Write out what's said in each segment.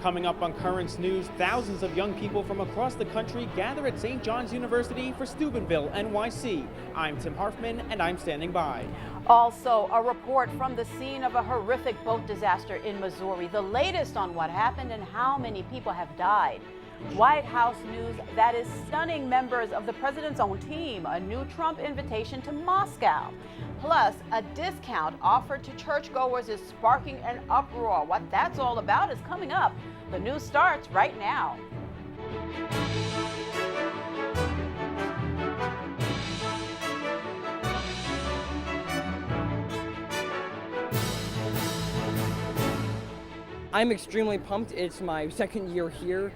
Coming up on Currents News, thousands of young people from across the country gather at St. John's University for Steubenville, NYC. I'm Tim Harfman, and I'm standing by. Also, a report from the scene of a horrific boat disaster in Missouri. The latest on what happened and how many people have died. White House news that is stunning members of the president's own team. A new Trump invitation to Moscow. Plus, a discount offered to churchgoers is sparking an uproar. What that's all about is coming up. The news starts right now. I'm extremely pumped. It's my second year here.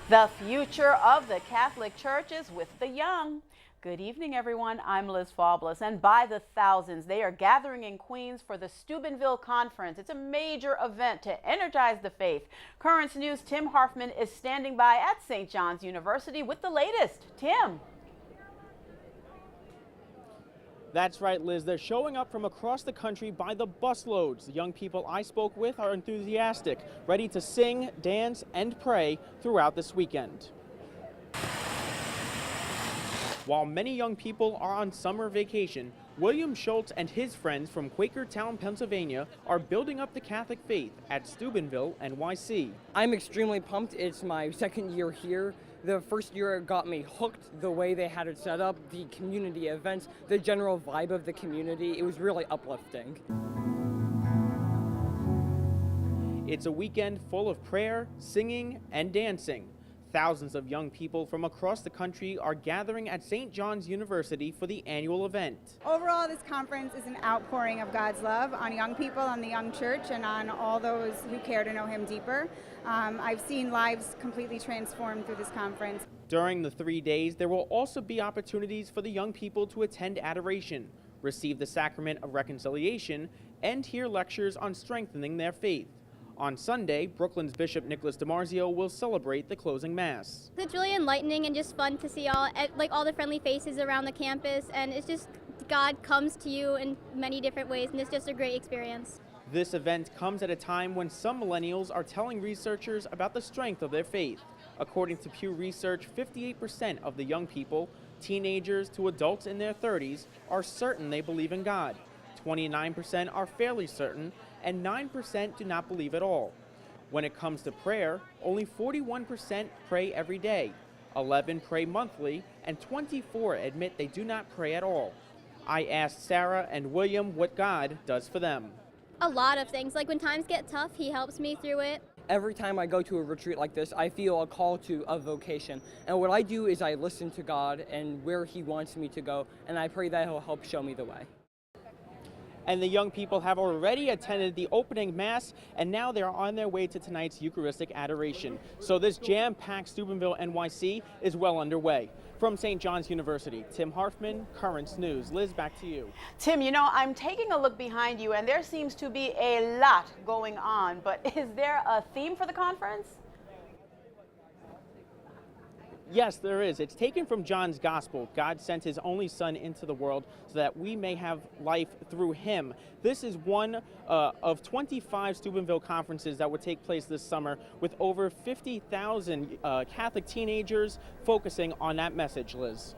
The future of the Catholic Church is with the young. Good evening, everyone. I'm Liz Faublas, and by the thousands, they are gathering in Queens for the Steubenville Conference. It's a major event to energize the faith. Currents News' Tim Harfman is standing by at St. John's University with the latest. Tim. That's right, Liz. They're showing up from across the country by the busloads. The young people I spoke with are enthusiastic, ready to sing, dance, and pray throughout this weekend. While many young people are on summer vacation, William Schultz and his friends from Quakertown, Pennsylvania are building up the Catholic faith at Steubenville, NYC. I'm extremely pumped. It's my second year here. The first year got me hooked, the way they had it set up, the community events, the general vibe of the community. It was really uplifting. It's a weekend full of prayer, singing, and dancing. Thousands of young people from across the country are gathering at St. John's University for the annual event. Overall, this conference is an outpouring of God's love on young people, on the young church, and on all those who care to know Him deeper. I've seen lives completely transformed through this conference. During the 3 days, there will also be opportunities for the young people to attend adoration, receive the sacrament of reconciliation, and hear lectures on strengthening their faith. On Sunday, Brooklyn's Bishop Nicholas DiMarzio will celebrate the closing Mass. It's really enlightening and just fun to see all the friendly faces around the campus, and it's just God comes to you in many different ways, and it's just a great experience. This event comes at a time when some millennials are telling researchers about the strength of their faith. According to Pew Research, 58% of the young people, teenagers to adults in their 30s, are certain they believe in God. 29% are fairly certain, and 9% do not believe at all. When it comes to prayer, only 41% pray every day, 11 pray monthly, and 24 admit they do not pray at all. I asked Sarah and William what God does for them. A lot of things. Like when times get tough, He helps me through it. Every time I go to a retreat like this, I feel a call to a vocation. And what I do is I listen to God and where He wants me to go, and I pray that He'll help show me the way. And the young people have already attended the opening Mass, and now they're on their way to tonight's Eucharistic adoration. So this jam-packed Steubenville, NYC is well underway. From St. John's University, Tim Harfman, Currents News. Liz, back to you. Tim, you know, I'm taking a look behind you, and there seems to be a lot going on, but is there a theme for the conference? Yes, there is. It's taken from John's Gospel. God sent His only Son into the world so that we may have life through Him. This is one of 25 Steubenville conferences that would take place this summer, with over 50,000 Catholic teenagers focusing on that message, Liz.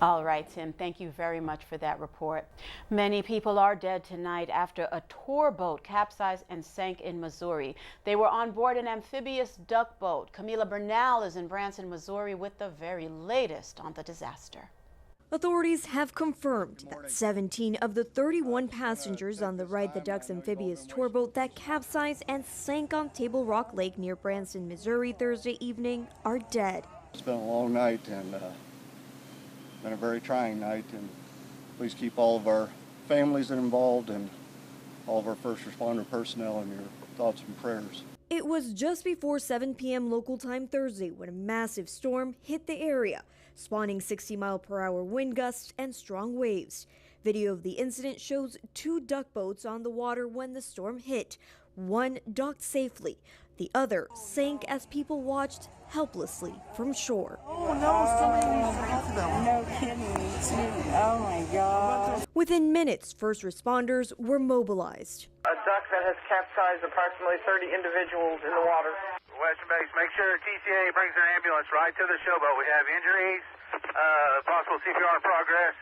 All right, Tim, thank you very much for that report. Many people are dead tonight after a tour boat capsized and sank in Missouri. They were on board an amphibious duck boat. Camila Bernal is in Branson, Missouri with the very latest on the disaster. Authorities have confirmed that 17 of the 31 passengers on the Ride the Ducks amphibious tour boat that capsized and sank on Table Rock Lake near Branson, Missouri Thursday evening are dead. It's been a long night and been a very trying night, and please keep all of our families involved and all of our first responder personnel in your thoughts and prayers. It was just before 7 p.m. local time Thursday when a massive storm hit the area, spawning 60-mile-per-hour wind gusts and strong waves. Video of the incident shows 2 duck boats on the water when the storm hit. One docked safely. The other sank as people watched helplessly from shore. Oh no, no kidding. Oh my God. Within minutes, first responders were mobilized. A duck that has capsized, approximately 30 individuals in the water. Western Base, make sure TCA brings their ambulance right to the showboat. We have injuries, possible CPR in progress,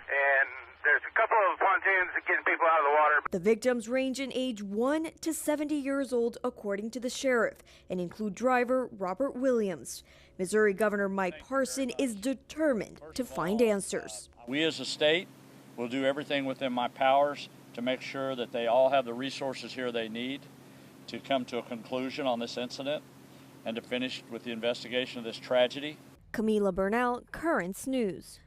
and there's a couple of pontoons getting people out of the water. The victims range in age 1 to 70 years old, according to the sheriff, and include driver Robert Williams. Missouri Governor Mike Parson is determined to find answers. We as a state will do everything within my powers to make sure that they all have the resources here they need to come to a conclusion on this incident and to finish with the investigation of this tragedy. Camila Bernal, Currents News.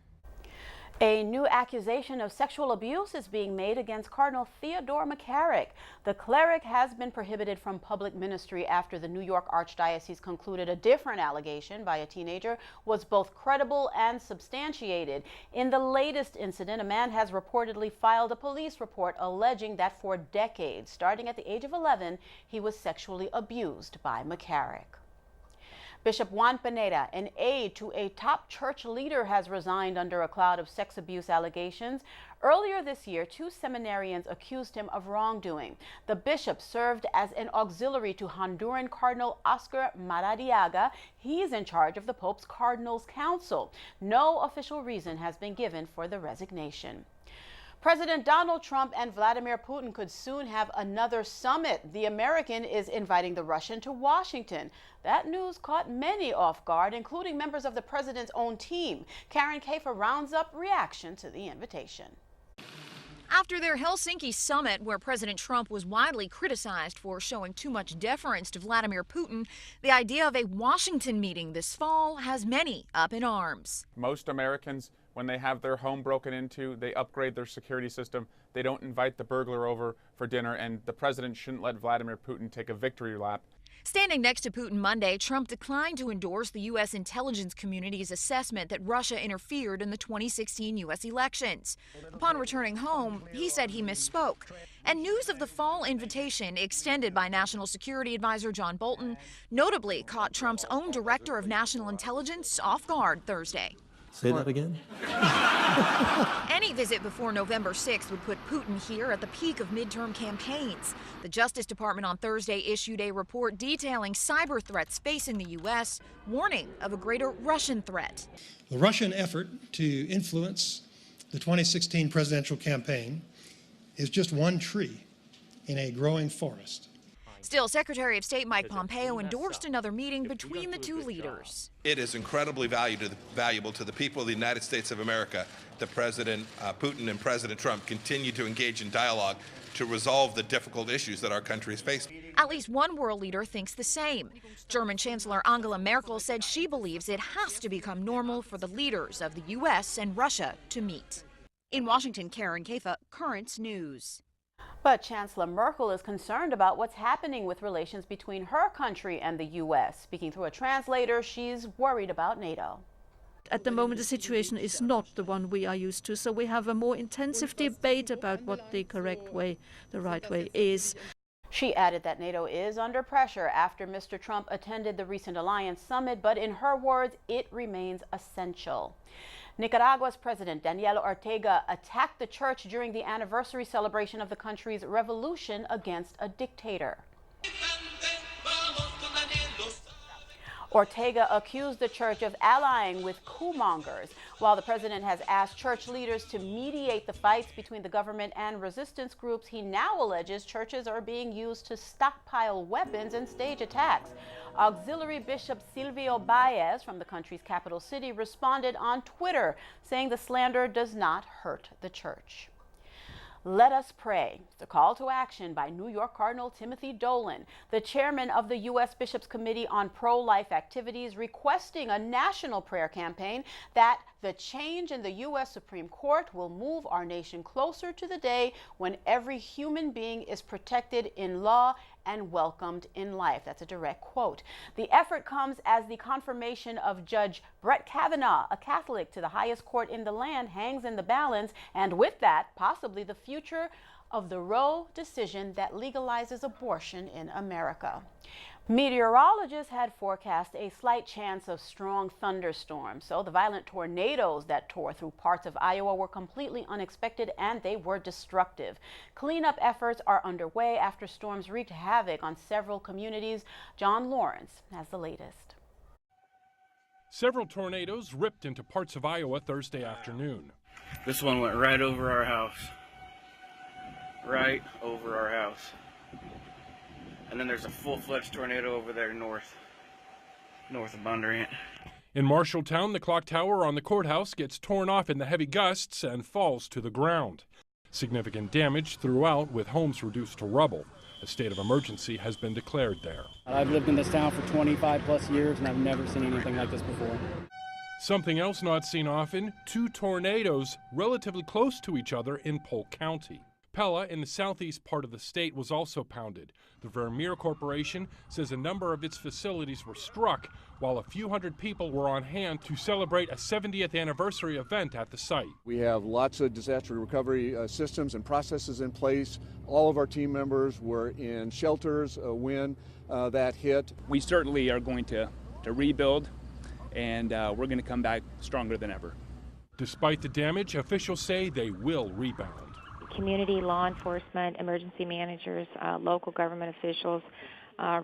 A new accusation of sexual abuse is being made against Cardinal Theodore McCarrick. The cleric has been prohibited from public ministry after the New York Archdiocese concluded a different allegation by a teenager was both credible and substantiated. In the latest incident, a man has reportedly filed a police report alleging that for decades, starting at the age of 11, he was sexually abused by McCarrick. Bishop Juan Pineda, an aide to a top church leader, has resigned under a cloud of sex abuse allegations. Earlier this year, 2 seminarians accused him of wrongdoing. The bishop served as an auxiliary to Honduran Cardinal Oscar Maradiaga. He's in charge of the Pope's Cardinals Council. No official reason has been given for the resignation. President Donald Trump and Vladimir Putin could soon have another summit. The American is inviting the Russian to Washington. That news caught many off guard, including members of the president's own team. Karen Kafer rounds up reaction to the invitation. After their Helsinki summit, where President Trump was widely criticized for showing too much deference to Vladimir Putin, the idea of a Washington meeting this fall has many up in arms. Most Americans, when they have their home broken into, they upgrade their security system. They don't invite the burglar over for dinner, and the president shouldn't let Vladimir Putin take a victory lap. Standing next to Putin Monday, Trump declined to endorse the U.S. intelligence community's assessment that Russia interfered in the 2016 U.S. elections. Upon returning home, he said he misspoke. And news of the fall invitation extended by National Security Advisor John Bolton notably caught Trump's own director of national intelligence off guard Thursday. Say that again? Any visit before November 6th would put Putin here at the peak of midterm campaigns. The Justice Department on Thursday issued a report detailing cyber threats facing the U.S., warning of a greater Russian threat. The Russian effort to influence the 2016 presidential campaign is just one tree in a growing forest. Still, Secretary of State Mike Pompeo endorsed another meeting between the two leaders. It is incredibly valuable to the people of the United States of America that President Putin and President Trump continue to engage in dialogue to resolve the difficult issues that our country is facing. At least one world leader thinks the same. German Chancellor Angela Merkel said she believes it has to become normal for the leaders of the U.S. and Russia to meet. In Washington, Karen Kafer, Currents News. But Chancellor Merkel is concerned about what's happening with relations between her country and the U.S. Speaking through a translator, she's worried about NATO. At the moment, the situation is not the one we are used to, so we have a more intensive debate about what the correct way, the right way is. She added that NATO is under pressure after Mr. Trump attended the recent alliance summit, but in her words, it remains essential. Nicaragua's President Daniel Ortega attacked the church during the anniversary celebration of the country's revolution against a dictator. Ortega accused the church of allying with coup-mongers. While the president has asked church leaders to mediate the fights between the government and resistance groups, he now alleges churches are being used to stockpile weapons and stage attacks. Auxiliary Bishop Silvio Baez from the country's capital city responded on Twitter, saying the slander does not hurt the church. Let us pray. It's a call to action by New York Cardinal Timothy Dolan, the chairman of the U.S. Bishops' Committee on Pro-Life Activities, requesting a national prayer campaign that the change in the U.S. Supreme Court will move our nation closer to the day when every human being is protected in law and welcomed in life. That's a direct quote. The effort comes as the confirmation of Judge Brett Kavanaugh, a Catholic, to the highest court in the land, hangs in the balance, and with that, possibly the future of the Roe decision that legalizes abortion in America. Meteorologists had forecast a slight chance of strong thunderstorms, so the violent tornadoes that tore through parts of Iowa were completely unexpected and they were destructive. Cleanup efforts are underway after storms wreaked havoc on several communities. John Lawrence has the latest. Several tornadoes ripped into parts of Iowa Thursday afternoon. This one went right over our house. Right over our house. And then there's a full-fledged tornado over there north of Bondurant. In Marshalltown, the clock tower on the courthouse gets torn off in the heavy gusts and falls to the ground. Significant damage throughout, with homes reduced to rubble. A state of emergency has been declared there. I've lived in this town for 25 plus years and I've never seen anything like this before. Something else not seen often, 2 tornadoes relatively close to each other in Polk County. Pella, in the southeast part of the state, was also pounded. The Vermeer Corporation says a number of its facilities were struck, while a few hundred people were on hand to celebrate a 70th anniversary event at the site. We have lots of disaster recovery systems and processes in place. All of our team members were in shelters when that hit. We certainly are going to rebuild, and we're going to come back stronger than ever. Despite the damage, officials say they will rebound. Community, law enforcement, emergency managers, local government officials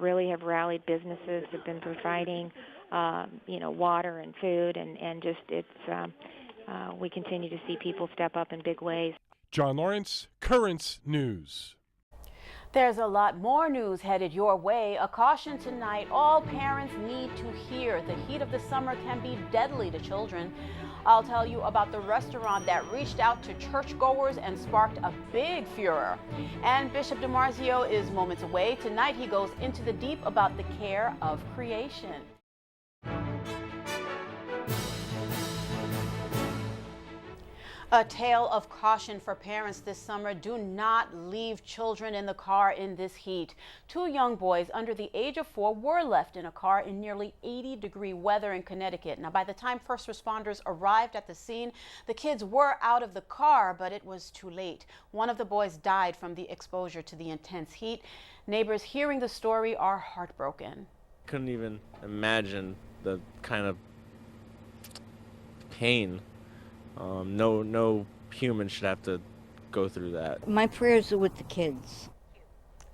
really have rallied. Businesses have been providing, water and food, and just we continue to see people step up in big ways. John Lawrence, Currents News. There's a lot more news headed your way. A caution tonight all parents need to hear. The heat of the summer can be deadly to children. I'll tell you about the restaurant that reached out to churchgoers and sparked a big furor. And Bishop DiMarzio is moments away. Tonight he goes into the deep about the care of creation. A tale of caution for parents this summer. Do not leave children in the car in this heat. 2 young boys under the age of 4 were left in a car in nearly 80-degree weather in Connecticut. Now, by the time first responders arrived at the scene, the kids were out of the car, but it was too late. One of the boys died from the exposure to the intense heat. Neighbors hearing the story are heartbroken. Couldn't even imagine the kind of pain. No human should have to go through that. My prayers are with the kids.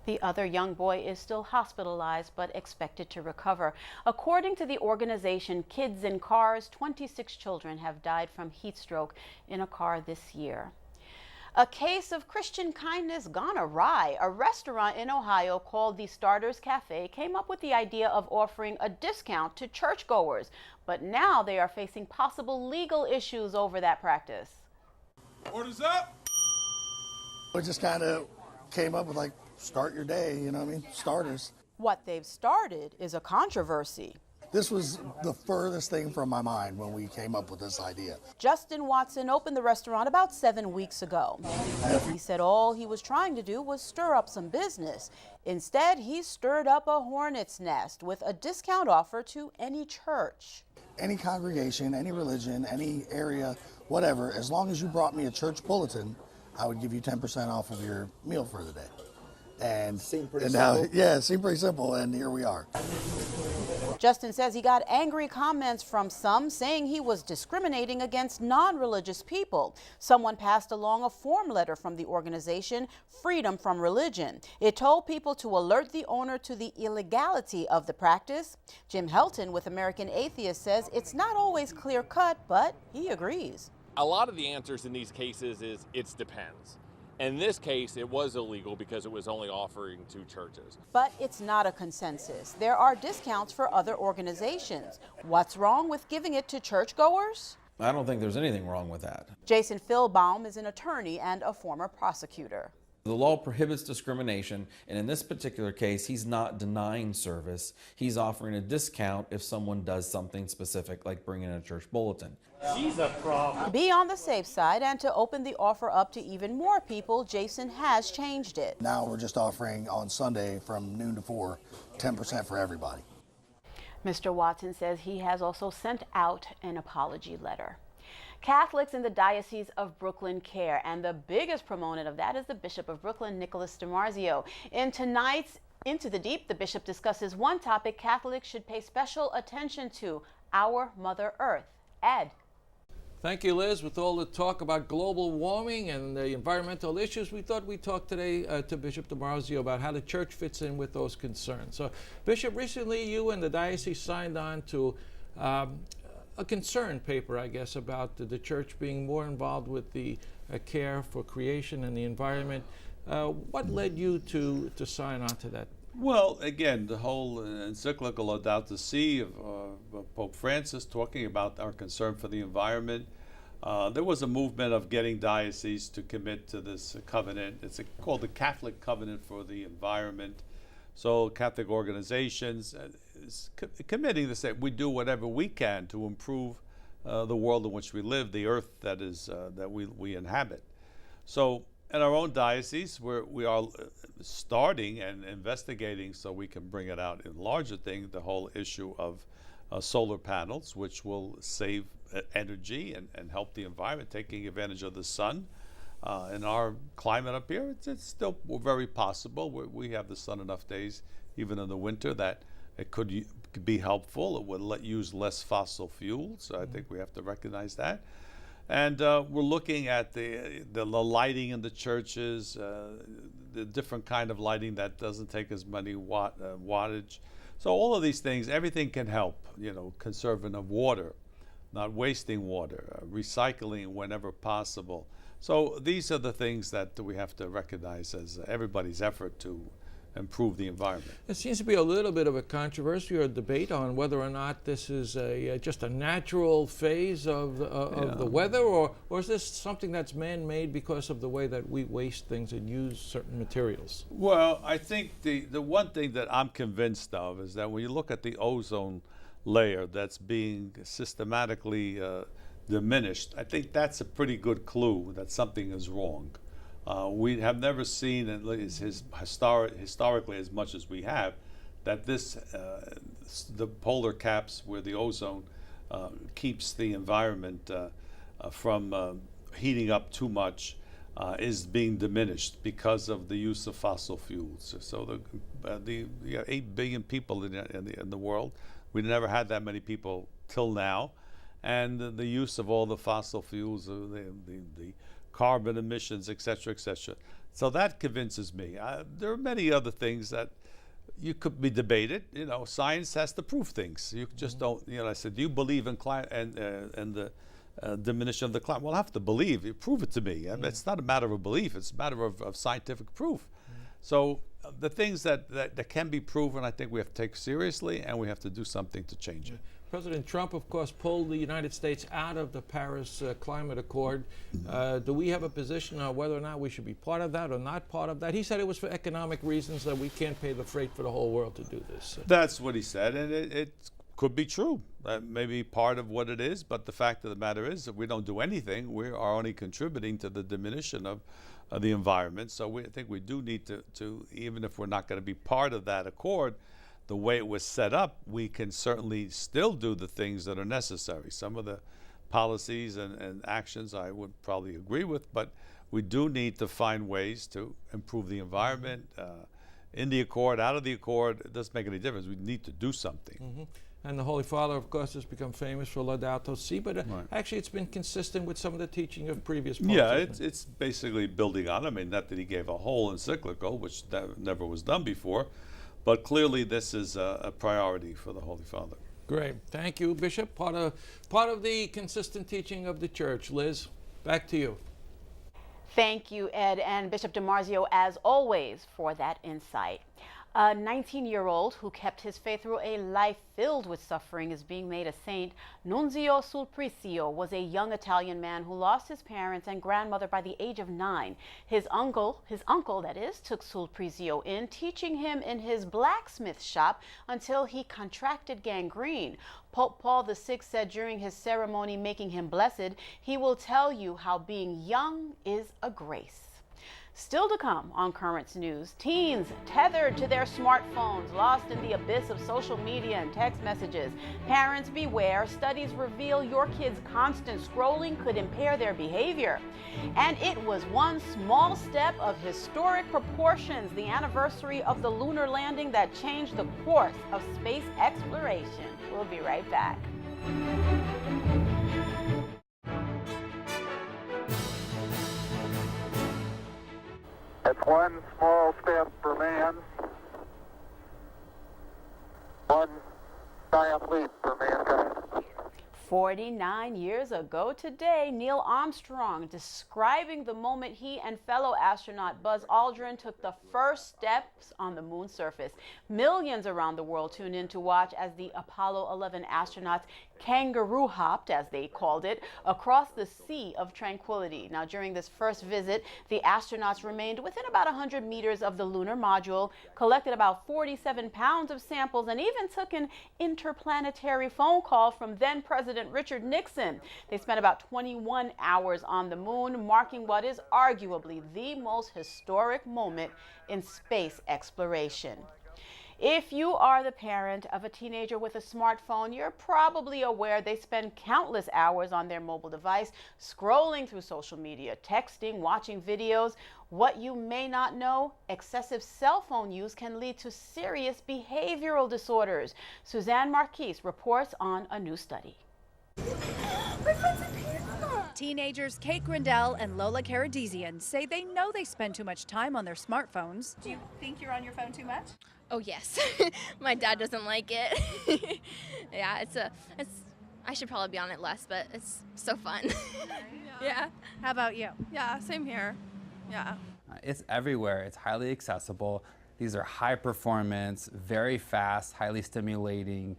The other young boy is still hospitalized but expected to recover. According to the organization Kids in Cars, 26 children have died from heat stroke in a car this year. A case of Christian kindness gone awry. A restaurant in Ohio called the Starters Cafe came up with the idea of offering a discount to churchgoers, but now they are facing possible legal issues over that practice. Orders up! We just kind of came up with like, start your day, you know what I mean? Starters. What they've started is a controversy. This was the furthest thing from my mind when we came up with this idea. Justin Watson opened the restaurant about 7 weeks ago. He said all he was trying to do was stir up some business. Instead, he stirred up a hornet's nest with a discount offer to any church. Any congregation, any religion, any area, whatever, as long as you brought me a church bulletin, I would give you 10% off of your meal for the day. And seemed pretty simple. Yeah, it seemed pretty simple, and here we are. Justin says he got angry comments from some saying he was discriminating against non-religious people. Someone passed along a form letter from the organization Freedom from Religion. It told people to alert the owner to the illegality of the practice. Jim Helton with American Atheist says it's not always clear-cut, but he agrees. A lot of the answers in these cases is it depends. In this case, it was illegal because it was only offering to churches. But it's not a consensus. There are discounts for other organizations. What's wrong with giving it to churchgoers? I don't think there's anything wrong with that. Jason Philbaum is an attorney and a former prosecutor. The law prohibits discrimination, and in this particular case, he's not denying service. He's offering a discount if someone does something specific, like bringing in a church bulletin. She's a problem. To be on the safe side and to open the offer up to even more people, Jason has changed it. Now we're just offering on Sunday from noon to 4, 10% for everybody. Mr. Watson says he has also sent out an apology letter. Catholics in the Diocese of Brooklyn care, and the biggest proponent of that is the Bishop of Brooklyn, Nicholas DiMarzio. In tonight's Into the Deep, the bishop discusses one topic Catholics should pay special attention to: our Mother Earth. Ed. Thank you, Liz. With all the talk about global warming and the environmental issues, we thought we'd talk today to Bishop DiMarzio about how the church fits in with those concerns. So, Bishop, recently you and the diocese signed on to a concern paper, I guess, about the church being more involved with the care for creation and the environment. What led you to sign on to that? Well, again, the whole encyclical Laudato Si of Pope Francis talking about our concern for the environment. There was a movement of getting dioceses to commit to this covenant. It's called the Catholic Covenant for the Environment. So Catholic organizations is committing to say we do whatever we can to improve the world in which we live, the earth that is that we inhabit. So in our own diocese, we are starting and investigating so we can bring it out in larger things, the whole issue of solar panels, which will save energy and help the environment, taking advantage of the sun. In our climate up here, it's still very possible. We have the sun enough days, even in the winter, that it could be helpful. It would use less fossil fuels. So I think we have to recognize that. And we're looking at the lighting in the churches, the different kind of lighting that doesn't take as many wattage. So all of these things, everything can help, conserving of water, not wasting water, recycling whenever possible. So these are the things that we have to recognize as everybody's effort to improve the environment. There seems to be a little bit of a controversy or a debate on whether or not this is just a natural phase of the weather, or is this something that's man-made because of the way that we waste things and use certain materials? Well, I think the one thing that I'm convinced of is that when you look at the ozone layer that's being systematically diminished, I think that's a pretty good clue that something is wrong. We have never seen, at least historically as much as we have, that the polar caps where the ozone keeps the environment from heating up too much is being diminished because of the use of fossil fuels. So the 8 billion people in the world, we never had that many people till now, and the use of all the fossil fuels, the carbon emissions, et cetera, et cetera. So that convinces me. There are many other things that you could be debated. Science has to prove things. You just don't. I said, do you believe in climate and the diminution of the climate? Well, I have to believe. You prove it to me. It's not a matter of belief. It's a matter of scientific proof. So the things that can be proven, I think we have to take seriously, and we have to do something to change it. President Trump, of course, pulled the United States out of the Paris Climate Accord. Do we have a position on whether or not we should be part of that or not part of that? He said it was for economic reasons, that we can't pay the freight for the whole world to do this. That's what he said, and it could be true. That may be part of what it is, but the fact of the matter is that we don't do anything. We are only contributing to the diminution of the environment. So I think we do need to, even if we're not going to be part of that accord, the way it was set up, we can certainly still do the things that are necessary. Some of the policies and actions I would probably agree with, but we do need to find ways to improve the environment. In the accord, out of the accord, it doesn't make any difference. We need to do something. And the Holy Father, of course, has become famous for Laudato Si, but actually it's been consistent with some of the teaching of previous popes. Yeah, it's basically building on. I mean, not that he gave a whole encyclical, which never was done before, but clearly this is a priority for the Holy Father. Great. Thank you, Bishop. Part of the consistent teaching of the Church. Liz, back to you. Thank you, Ed, and Bishop DiMarzio, as always, for that insight. A 19-year-old who kept his faith through a life filled with suffering is being made a saint. Nunzio Sulpicio was a young Italian man who lost his parents and grandmother by the age of 9. His uncle that is, took Sulpicio in, teaching him in his blacksmith shop until he contracted gangrene. Pope Paul VI said during his ceremony making him blessed, he will tell you how being young is a grace. Still to come on Currents News, teens tethered to their smartphones, lost in the abyss of social media and text messages. Parents beware, studies reveal your kids' constant scrolling could impair their behavior. And it was one small step of historic proportions, the anniversary of the lunar landing that changed the course of space exploration. We'll be right back. It's one small step for man, one giant leap for mankind. 49 years ago today, Neil Armstrong describing the moment he and fellow astronaut Buzz Aldrin took the first steps on the moon's surface. Millions around the world tuned in to watch as the Apollo 11 astronauts kangaroo hopped, as they called it, across the Sea of Tranquility. Now, during this first visit, the astronauts remained within about 100 meters of the lunar module, collected about 47 pounds of samples, and even took an interplanetary phone call from then President Richard Nixon. They spent about 21 hours on the moon, marking what is arguably the most historic moment in space exploration. If you are the parent of a teenager with a smartphone, you're probably aware they spend countless hours on their mobile device, scrolling through social media, texting, watching videos. What you may not know, excessive cell phone use can lead to serious behavioral disorders. Suzanne Marquise reports on a new study. Teenagers Kate Grindell and Lola Karadesian say they know they spend too much time on their smartphones. Do you think you're on your phone too much? Oh yes, my dad doesn't like it. Yeah, I should probably be on it less, but it's so fun. Yeah. How about you? Yeah, same here. Yeah. It's everywhere. It's highly accessible. These are high performance, very fast, highly stimulating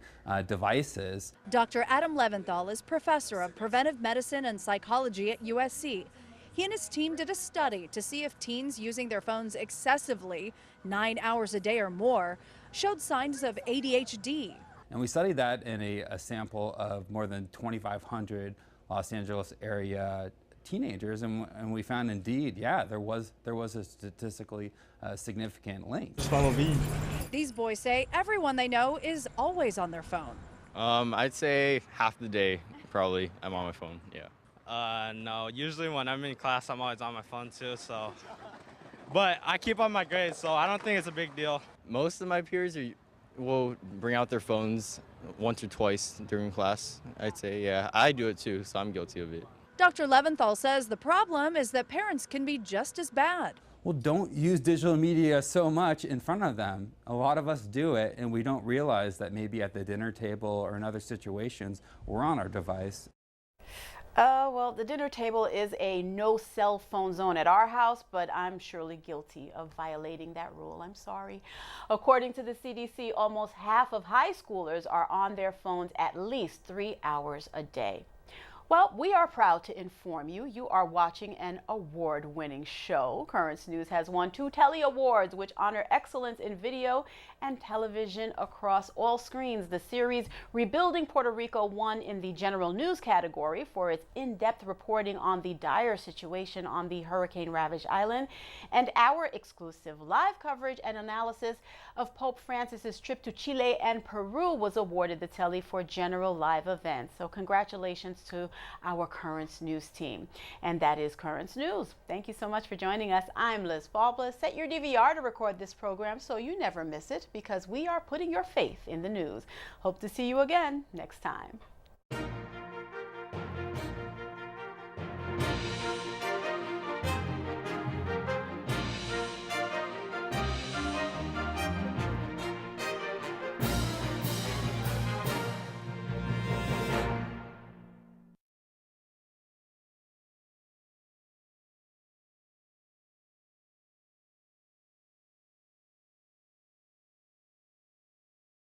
devices. Dr. Adam Leventhal is professor of preventive medicine and psychology at USC. He and his team did a study to see if teens using their phones excessively, 9 hours a day or more, showed signs of ADHD. And we studied that in a sample of more than 2,500 Los Angeles area teenagers, and we found indeed, yeah, there was a statistically significant link. Just follow me. These boys say everyone they know is always on their phone. I'd say half the day, probably, I'm on my phone, yeah. No, usually when I'm in class, I'm always on my phone too, so. But I keep on my grades, so I don't think it's a big deal. Most of my peers will bring out their phones once or twice during class, I'd say, yeah. I do it too, so I'm guilty of it. Dr. Leventhal says the problem is that parents can be just as bad. Well, don't use digital media so much in front of them. A lot of us do it, and we don't realize that maybe at the dinner table or in other situations, we're on our device. Well, the dinner table is a no cell phone zone at our house, but I'm surely guilty of violating that rule. I'm sorry. According to the CDC, almost half of high schoolers are on their phones at least 3 hours a day. Well, we are proud to inform you, you are watching an award-winning show. Currents News has won 2 Telly Awards, which honor excellence in video and television across all screens. The series Rebuilding Puerto Rico won in the general news category for its in-depth reporting on the dire situation on the hurricane-ravaged island, and our exclusive live coverage and analysis of Pope Francis's trip to Chile and Peru was awarded the Telly for general live events. So congratulations to our Currents News team. And that is Currents News. Thank you so much for joining us. I'm Liz Faublas. Set your DVR to record this program so you never miss it, because we are putting your faith in the news. Hope to see you again next time.